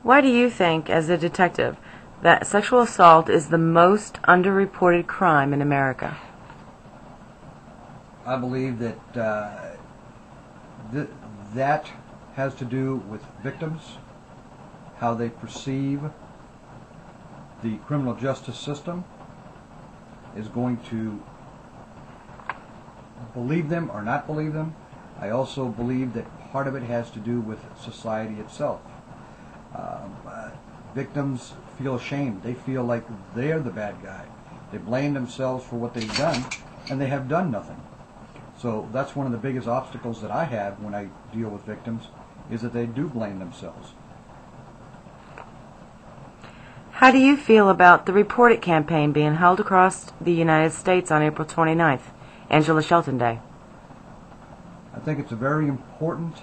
Why do you think, as a detective, that sexual assault is the most underreported crime in America? I believe that that has to do with victims, how they perceive the criminal justice system is going to believe them or not believe them. I also believe that part of it has to do with society itself. Victims feel ashamed. They feel like they're the bad guy. They blame themselves for what they've done, and they have done nothing. So that's one of the biggest obstacles that I have when I deal with victims, is that they do blame themselves. How do you feel about the Report It campaign being held across the United States on April 29th, Angela Shelton Day? I think it's a very important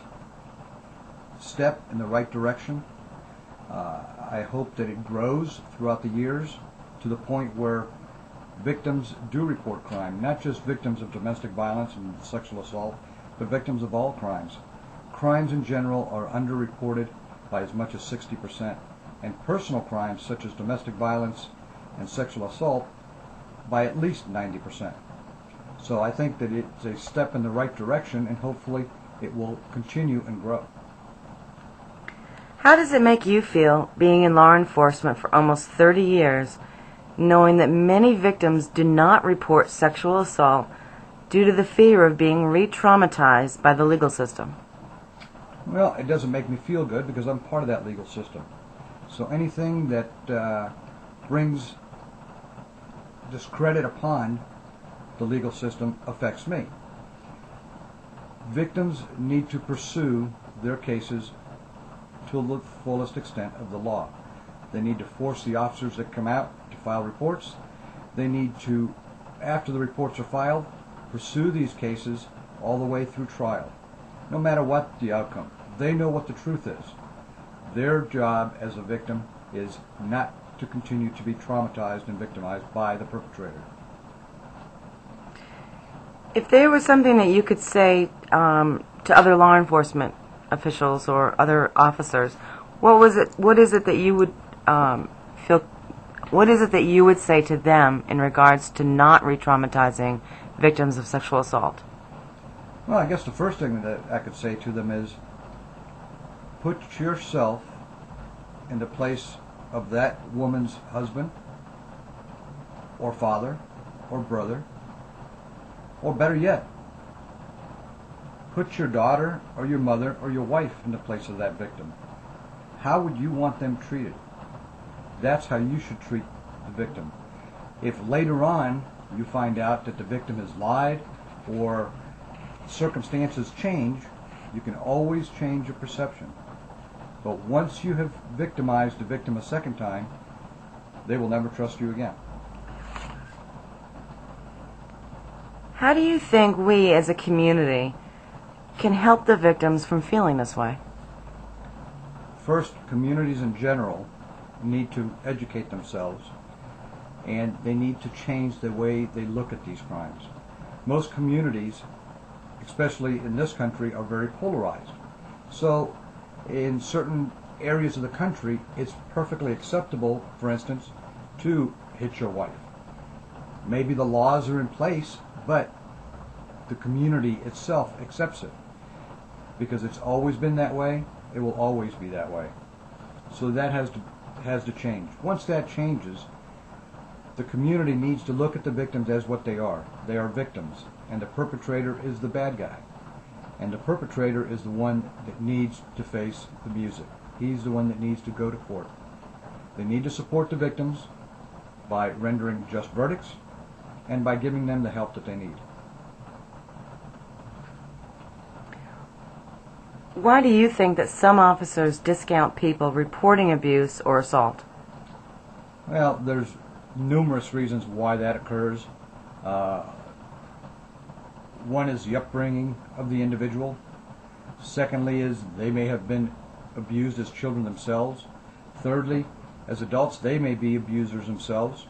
step in the right direction. I hope that it grows throughout the years to the point where victims do report crime, not just victims of domestic violence and sexual assault, but victims of all crimes. Crimes in general are underreported by as much as 60%, and personal crimes such as domestic violence and sexual assault by at least 90%. So I think that it's a step in the right direction, and hopefully it will continue and grow. How does it make you feel, being in law enforcement for almost 30 years, knowing that many victims do not report sexual assault due to the fear of being re-traumatized by the legal system? Well, it doesn't make me feel good because I'm part of that legal system. So anything that brings discredit upon the legal system affects me. Victims need to pursue their cases to the fullest extent of the law. They need to force the officers that come out to file reports. They need to, after the reports are filed, pursue these cases all the way through trial, no matter what the outcome. They know what the truth is. Their job as a victim is not to continue to be traumatized and victimized by the perpetrator. If there was something that you could say to other law enforcement officials or other officers, what is it that you would what is it that you would say to them in regards to not re-traumatizing victims of sexual assault? Well, I guess the first thing that I could say to them is, put yourself in the place of that woman's husband or father or brother, or better yet, put your daughter or your mother or your wife in the place of that victim. How would you want them treated? That's how you should treat the victim. If later on you find out that the victim has lied or circumstances change, you can always change your perception. But once you have victimized the victim a second time, they will never trust you again. How do you think we as a community can help the victims from feeling this way? First, communities in general need to educate themselves, and they need to change the way they look at these crimes. Most communities, especially in this country, are very polarized. So in certain areas of the country, it's perfectly acceptable, for instance, to hit your wife. Maybe the laws are in place, but the community itself accepts it. Because it's always been that way, it will always be that way. So that has to change. Once that changes, the community needs to look at the victims as what they are. They are victims, and the perpetrator is the bad guy. And the perpetrator is the one that needs to face the music. He's the one that needs to go to court. They need to support the victims by rendering just verdicts and by giving them the help that they need. Why do you think that some officers discount people reporting abuse or assault? Well, there's numerous reasons why that occurs. One is the upbringing of the individual. Secondly is they may have been abused as children themselves. Thirdly, as adults, they may be abusers themselves.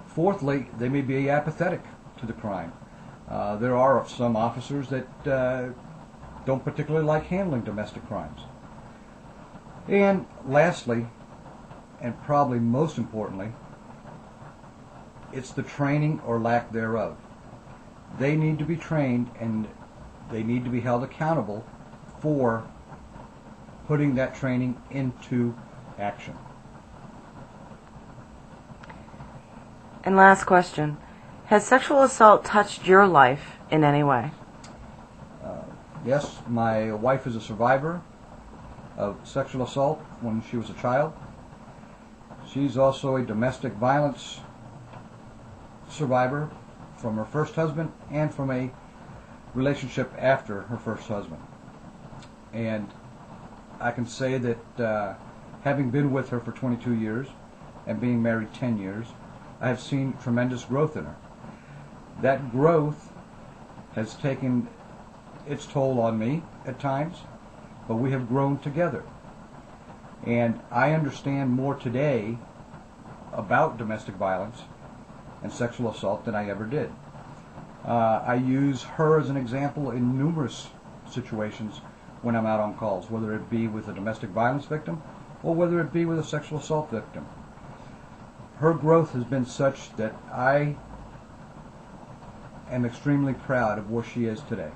Fourthly, they may be apathetic to the crime. There are some officers that don't particularly like handling domestic crimes. And lastly, and probably most importantly, it's the training or lack thereof. They need to be trained and they need to be held accountable for putting that training into action. And last question. Has sexual assault touched your life in any way? Yes, my wife is a survivor of sexual assault when she was a child. She's also a domestic violence survivor from her first husband and from a relationship after her first husband. And I can say that having been with her for 22 years and being married 10 years, I have seen tremendous growth in her. That growth has taken its toll on me at times, but we have grown together. And I understand more today about domestic violence and sexual assault than I ever did. I use her as an example in numerous situations when I'm out on calls, whether it be with a domestic violence victim or whether it be with a sexual assault victim. Her growth has been such that I am extremely proud of where she is today.